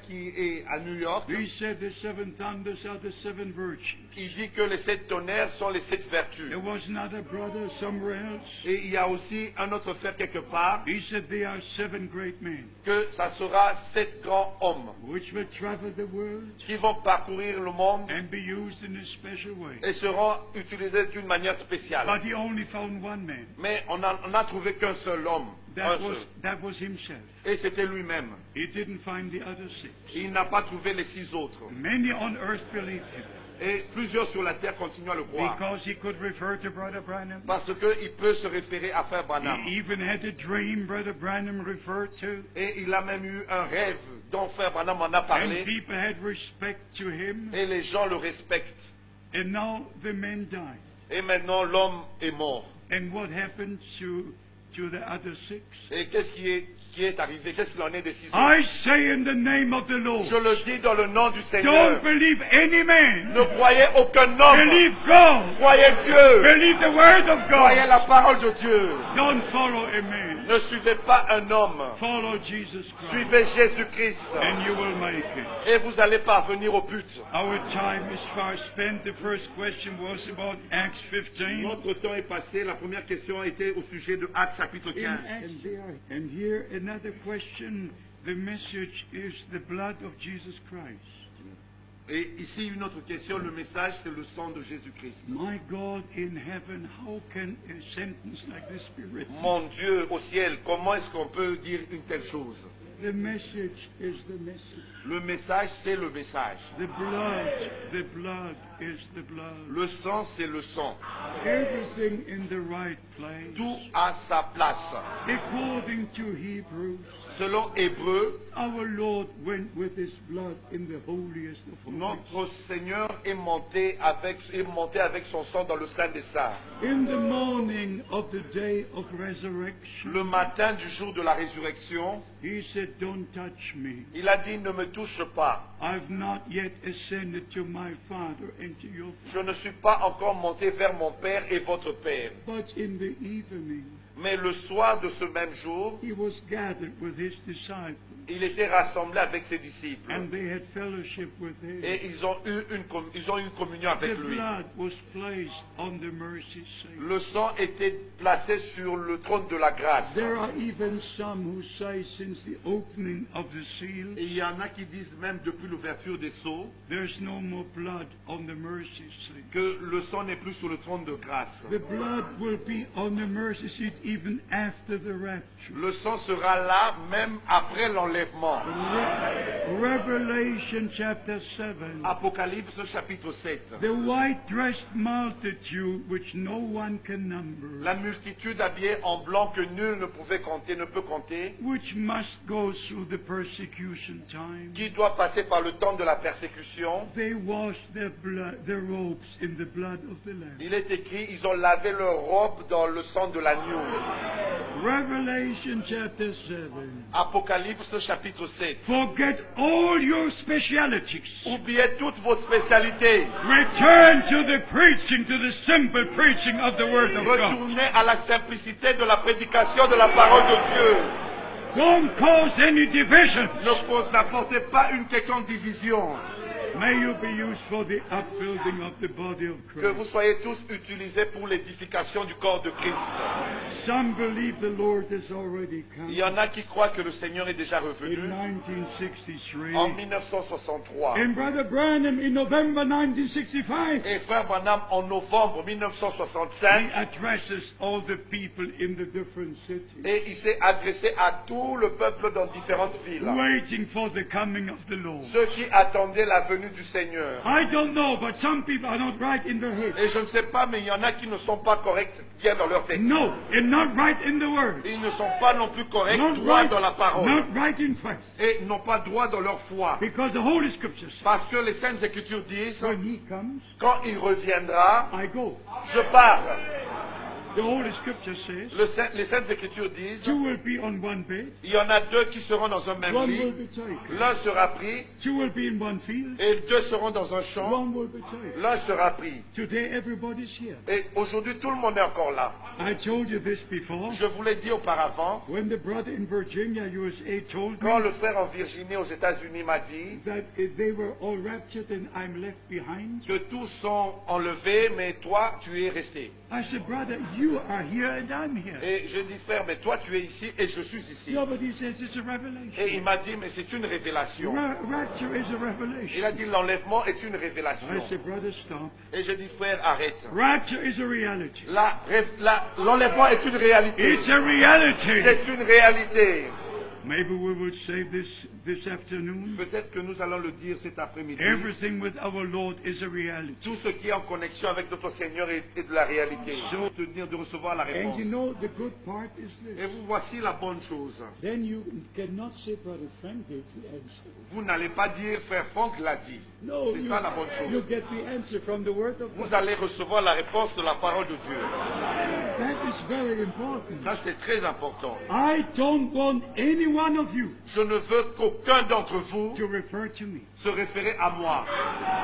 qui est à New York, He said the seven thunders are the seven virtues. il dit que les 7 tonnerres sont les 7 vertus. There was another brother somewhere else. Et il y a aussi un autre frère quelque part, He said they are seven great men que ça sera 7 grands hommes which will travel the world qui vont parcourir le monde and be used in a special way. et seront utilisés d'une manière spéciale. But he only found one man. Mais on a trouvé qu'un seul homme, un seul. That was himself. Et c'était lui-même. He didn't find the other six. Il n'a pas trouvé les 6 autres. Many on earth believed him Et plusieurs sur la terre continuent à le croire. because he could refer to Brother Branham. Parce qu'il peut se référer à Frère Branham. He even had a dream Brother Branham referred to. Et il a même eu un rêve dont Frère Branham en a And parlé. people had respect to him. Et les gens le respectent. And now the man died. Et maintenant l'homme est mort. And what happened to the other six? Et qu'est-ce qui est arrivé? Qu'est-ce qu'il en est des 6 autres? I say in the name of the Lord, Je le dis dans le nom du Seigneur. don't believe any man. Ne croyez aucun homme. Believe God. Croyez Dieu. Believe the word of Croyez God. la parole de Dieu. Don't follow a man. Ne suivez pas un homme. Follow Jesus Christ. Suivez Jésus-Christ. And you will make it. Et vous allez parvenir au but. Our time is far spent. The first question was about Acts 15. Notre temps est passé. La première question était au sujet de Actes chapitre 15. And here another question. The message is the blood of Jesus Christ. Et ici une autre question. Le message, c'est le sang de Jésus-Christ. My God in heaven, how can a sentence like this be written? Mon Dieu au ciel, comment est-ce qu'on peut dire une telle chose? The message is the message. Le message, c'est le message. The blood is the blood. Le sang, c'est le sang. Everything in the right place. Tout à sa place. According to Hebrews, Selon Hébreu, our Lord went with his blood in the holiest of holies. notre Seigneur est monté avec son sang dans le Saint des Saints. In the morning of the day of resurrection, Le matin du jour de la résurrection, he said, don't touch me. il a dit, ne me touche pas. I've not yet ascended to my Father and to your Je Father. ne suis pas encore monté vers mon Père et votre Père. But in the evening, Mais le soir de ce même jour, he was gathered with his disciples, il était rassemblé avec ses disciples. and they had fellowship with him. Et ils ont eu une communion The avec lui. blood was placed on the mercy seat. Le sang était placé sur le trône de la grâce. There are even some who say since the opening of the seal, Et il y en a qui disent même depuis l'ouverture des sceaux there's no more blood on the mercy seat. que le sang n'est plus sur le trône de grâce. The blood will be on the mercy seat even after the rapture. Le sang sera là même après l'enlèvement. Revelation chapter 7. Apocalypse chapitre 7. The white-dressed multitude which no one can number, La multitude habillée en blanc que nul ne pouvait compter, ne peut compter, which must go through the persecution time. qui doit passer par le temps de la persécution. They washed their robes in the blood of the Lamb. Il est écrit, ils ont lavé leurs robes dans le sang de l'agneau. Revelation chapter 7. Apocalypse chapitre 7. Forget all your specialities. Oubliez toutes vos spécialités. Return to the preaching, to the simple preaching of the Word of God. Retournez à la simplicité de la prédication de la parole de Dieu. Don't cause any division. N'apportez pas une quelconque division. May you be used for the upbuilding of the body of Que vous Christ. soyez tous utilisés pour l'édification du corps de Christ. Some believe the Lord has already Il come. y en a qui croient que le Seigneur est déjà revenu In 1963. en 1963. And Brother Branham in November 1965. Et Frère Branham en novembre He 1965. addresses all the people in the different cities, Et il s'est adressé à tout le peuple dans différentes villes. waiting for the coming of the Lord. Ceux qui attendaient la venue du Seigneur. I don't know, but some people are not right in their head. Et je ne sais pas, mais il y en a qui ne sont pas corrects bien dans leur tête. No, and not right in the words. Ils ne sont pas non plus corrects Not droit right, dans la parole. not right in faith. Et n'ont pas droit dans leur foi. Because the Holy Scripture says, Parce que les Saintes Écritures disent, when He comes, quand il reviendra, I go. je pars. The Holy Scripture says, Les Saintes Écritures disent, two will be on one bed, il y en a deux qui seront dans un même one will lit, be taken. l'un sera pris, Two will be in one field, et deux seront dans un champ, one will be taken. l'un sera pris. Today everybody's here. Et aujourd'hui, tout le monde est encore là. I told you this before. Je vous l'ai dit auparavant, When the brother in Virginia, USA, told quand me le frère en Virginie, aux États-Unis, m'a dit that they were all raptured and I'm left behind, que tous sont enlevés, mais toi, tu es resté. I said, brother, you are here and I'm here. Et je dis, frère, mais toi, tu es ici et je suis ici. Yeah, but he says it's a Et revelation. il m'a dit, mais c'est une révélation. Rapture is a Il revelation. a dit, l'enlèvement est une révélation. I said, brother, stop. Et je dis, frère, arrête. Rapture is a reality. L'enlèvement est une réalité. It's a reality. C'est une réalité. Maybe we will say this afternoon. Peut-être que nous allons le dire cet après-midi. Everything with our Lord is a reality. Tout ce qui est en connexion avec notre Seigneur est de la réalité. So- De recevoir la And réponse. you know, the good part is Et this. vous voici la bonne chose. Then you cannot say, brother Frank gave the answer. Vous n'allez pas dire, frère Franck l'a dit. No, C'est you, ça la bonne you chose. get the answer from the Word of God. Vous allez recevoir la réponse de la parole de Dieu. That is very important. Ça, c'est très important. I don't want any one of you Je ne veux qu'aucun d'entre vous to refer to me. se référer à moi.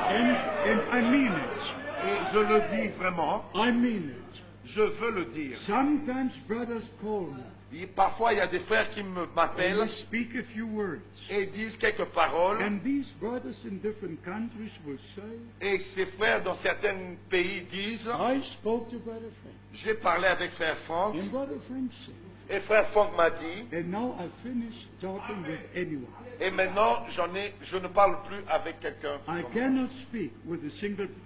And I mean it. Et je le dis vraiment. I mean it. Je veux le dire. Sometimes brothers call me Et parfois, il y a des frères qui and m'appellent they speak a few words. et disent quelques paroles. And these brothers in different countries will say, Et ces frères dans certains pays disent, I spoke to brother Frank. j'ai parlé avec frère Franck. And brother Frank said, Et frère Franck m'a dit, and now I finished talking with anyone. et maintenant, je ne parle plus avec quelqu'un. I cannot speak with a single brother.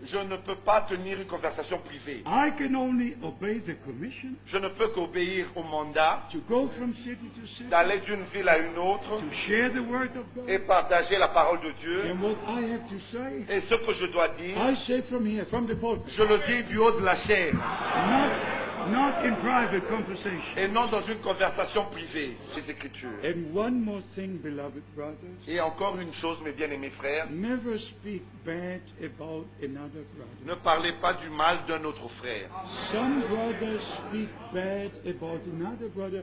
Je ne peux pas tenir une conversation privée. I can only obey the commission Je ne peux qu'obéir au mandat to go from city to city, d'aller d'une ville à une autre to share the word of et God. partager la parole de Dieu. And what I have to say, Et ce que je dois dire, I say from here, from the pulpit, je le dis du haut de la chair not in private conversation. et non dans une conversation privée, ces Écritures. And one more thing, beloved brothers, Et encore une chose, mes bien-aimés frères, never speak bad about another brother. ne parlez pas du mal d'un autre frère. Some brothers speak bad about another brother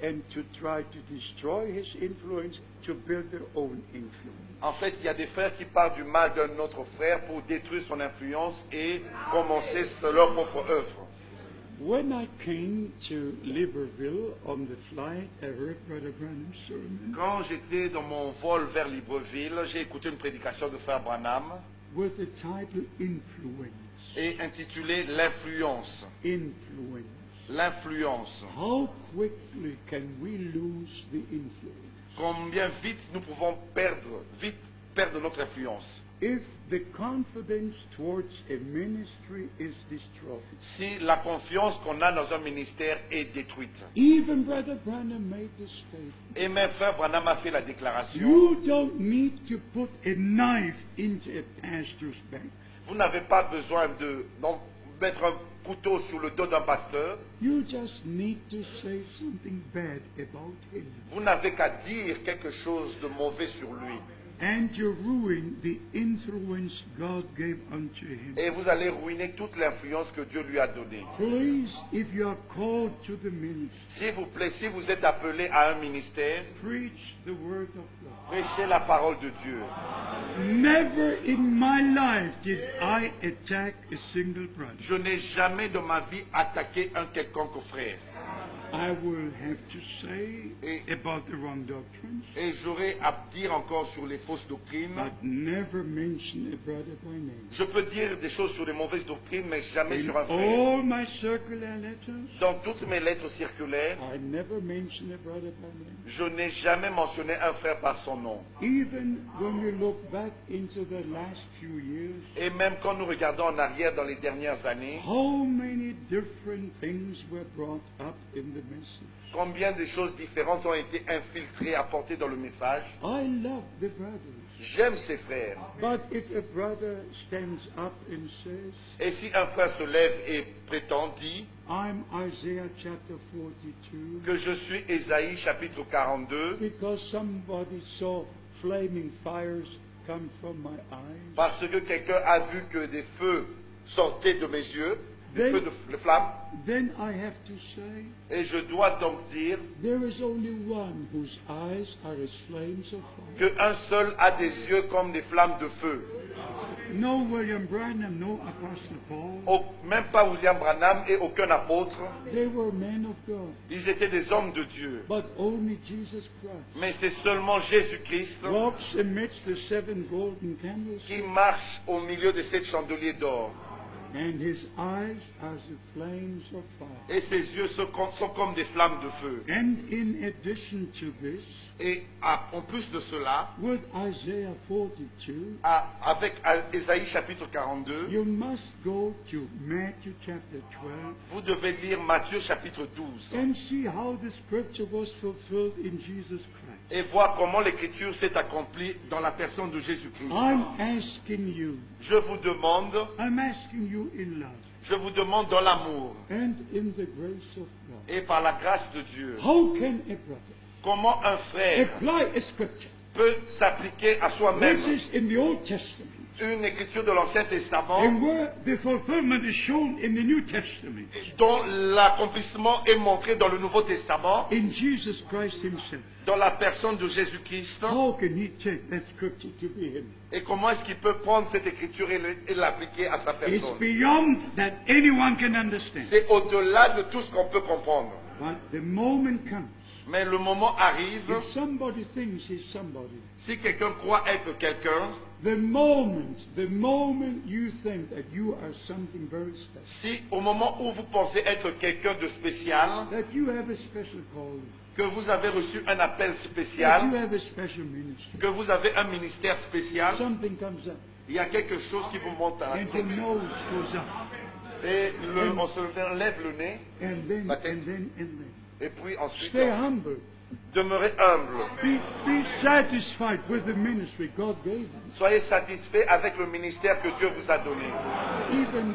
and to try to destroy his influence, to build their own influence. En fait, il y a des frères qui parlent du mal d'un autre frère pour détruire son influence et commencer leur propre œuvre. When I came to Libreville on the flight, I heard Brother Branham's sermon Quand j'étais dans mon vol vers Libreville, j'ai écouté une prédication de frère Branham with the title Influence. et intitulé L'influence. Influence. L'influence. How quickly can we lose the influence? Combien vite nous pouvons perdre notre influence. If the confidence towards a ministry is destroyed. Si la confiance qu'on a dans un ministère est détruite. Even Brother Branham made the statement. Et même frère Branham a fait la déclaration. You don't need to put a knife into a pastor's back. Vous n'avez pas besoin de mettre un couteau sur le dos d'un pasteur. You just need to say something bad about him. Vous n'avez qu'à dire quelque chose de mauvais sur lui. And you ruin the influence God gave unto him. Et vous allez ruiner toute l'influence que Dieu lui a donnée. Please, if you are called to the ministry, S'il vous plaît, si vous êtes appelé à un ministère, preach the word of God. prêchez la parole de Dieu. Never in my life did I attack a single brother. Je n'ai jamais de ma vie attaqué un quelconque frère. I will have to say Et- about the wrong doctrines, Et j'aurai à dire encore sur les fausses doctrines. but never mention a brother by name. Je peux dire des choses sur les mauvaises doctrines, mais jamais In sur un frère. all my circular letters, Dans toutes mes lettres circulaires, I never mention a brother by name. je n'ai jamais mentionné un frère par son nom. Even when we look back into the last few years, Et même quand nous regardons en arrière dans les dernières années, how many different things were brought up in the message. combien de choses différentes ont été infiltrées, apportées dans le message. I love the brothers. J'aime ces frères. But if a brother stands up and says, Et si un frère se lève et prétend, dit I'm Isaiah chapter 42, que je suis Ésaïe chapitre 42, because somebody saw flaming fires come from my eyes, parce que quelqu'un a vu que des feux sortaient de mes yeux, de flamme. then I have to say, Et je dois donc dire there is only one whose eyes are as flames of fire. qu'un seul a des yeux comme des flammes de feu. No William Branham, no Apostle Paul. Même pas William Branham et aucun apôtre. They were men of God. Ils étaient des hommes de Dieu. But only Jesus Christ Mais c'est seulement Jésus-Christ walks amidst the seven golden qui candlesticks, marche au milieu de ces chandeliers d'or. and his eyes are the flames of fire. Et ses yeux sont comme des flammes de feu. And in addition to this, Et en plus de cela, with Isaiah 42, avec Ésaïe chapitre 42, you must go to Matthew chapter 12 vous devez lire Matthieu chapitre 12 and see how the scripture was fulfilled in Jesus Christ. et voir comment l'écriture s'est accomplie dans la personne de Jésus-Christ. I'm asking you I'm asking you in love je vous demande dans l'amour and in the grace of God, et par la grâce de Dieu, how can a brother comment un frère apply a scripture peut s'appliquer à soi-même which is in the Old Testament une écriture de l'Ancien Testament and where the fulfillment is shown in the New Testament dont l'accomplissement est montré dans le Nouveau Testament, in Jesus Christ himself? dans la personne de Jésus-Christ. How can he take that scripture to be him? Et comment est-ce qu'il peut prendre cette écriture et l'appliquer à sa It's personne? beyond that anyone can understand. C'est au-delà de tout ce qu'on peut comprendre. But the moment comes, Mais le moment arrive, if somebody thinks he's somebody, si quelqu'un croit être quelqu'un, the moment you think that you are something very special, si au moment où vous pensez être quelqu'un de spécial, that you have a special calling, que vous avez reçu un appel that spécial, you have a special ministry, que vous avez un ministère spécial, something comes up il y a quelque chose qui vous monte à la and your tête. nose goes up, Et on se lève le nez, and then, la tête. and then, and then. Et puis ensuite, Stay humble. demeurez humble. Be satisfied with the ministry God gave you. Soyez satisfait avec le ministère que Dieu vous a donné. Even